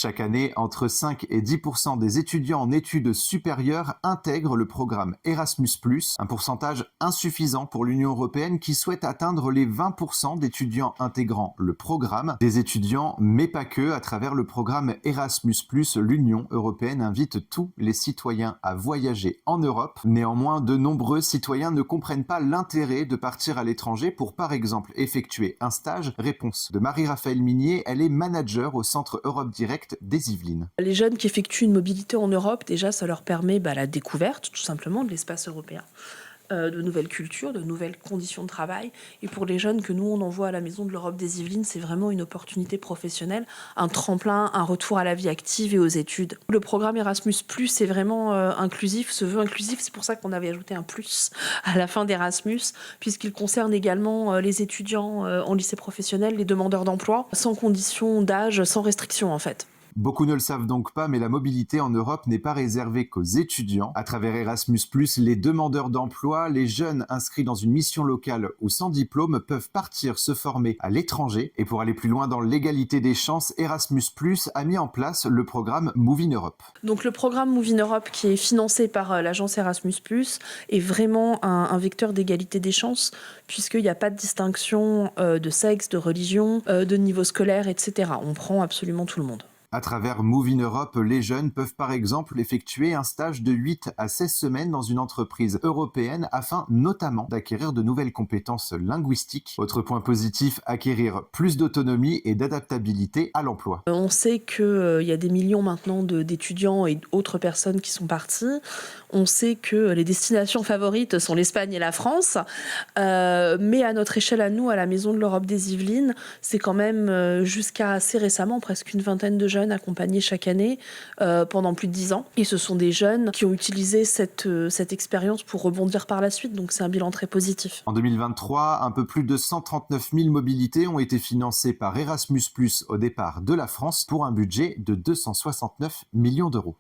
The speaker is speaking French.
Chaque année, entre 5 et 10% des étudiants en études supérieures intègrent le programme Erasmus+, un pourcentage insuffisant pour l'Union européenne qui souhaite atteindre les 20% d'étudiants intégrant le programme. Des étudiants, mais pas que, à travers le programme Erasmus+, l'Union européenne invite tous les citoyens à voyager en Europe. Néanmoins, de nombreux citoyens ne comprennent pas l'intérêt de partir à l'étranger pour, par exemple, effectuer un stage. Réponse de Marie-Raphaëlle Minier, elle est manager au Centre Europe Direct des Yvelines. Les jeunes qui effectuent une mobilité en Europe, déjà, ça leur permet la découverte, tout simplement, de l'espace européen, de nouvelles cultures, de nouvelles conditions de travail. Et pour les jeunes que nous, on envoie à la Maison de l'Europe des Yvelines, c'est vraiment une opportunité professionnelle, un tremplin, un retour à la vie active et aux études. Le programme Erasmus+, est vraiment inclusif, se veut inclusif. C'est pour ça qu'on avait ajouté un plus à la fin d'Erasmus, puisqu'il concerne également les étudiants en lycée professionnel, les demandeurs d'emploi, sans condition d'âge, sans restriction en fait. Beaucoup ne le savent donc pas, mais la mobilité en Europe n'est pas réservée qu'aux étudiants. À travers Erasmus+, les demandeurs d'emploi, les jeunes inscrits dans une mission locale ou sans diplôme peuvent partir se former à l'étranger. Et pour aller plus loin dans l'égalité des chances, Erasmus+, a mis en place le programme Move in Europe. Donc le programme Move in Europe, qui est financé par l'agence Erasmus+, est vraiment un vecteur d'égalité des chances, puisqu'il n'y a pas de distinction de sexe, de religion, de niveau scolaire, etc. On prend absolument tout le monde. À travers Move in Europe, les jeunes peuvent par exemple effectuer un stage de 8 à 16 semaines dans une entreprise européenne afin notamment d'acquérir de nouvelles compétences linguistiques. Autre point positif, acquérir plus d'autonomie et d'adaptabilité à l'emploi. On sait qu'il y a des millions maintenant d'étudiants et d'autres personnes qui sont partis. On sait que les destinations favorites sont l'Espagne et la France. Mais à notre échelle, à nous, à la Maison de l'Europe des Yvelines, c'est quand même jusqu'à assez récemment, presque une vingtaine de jeunes accompagnés chaque année pendant plus de 10 ans. Et ce sont des jeunes qui ont utilisé cette expérience pour rebondir par la suite. Donc c'est un bilan très positif. En 2023, un peu plus de 139 000 mobilités ont été financées par Erasmus+, au départ de la France, pour un budget de 269 millions d'euros.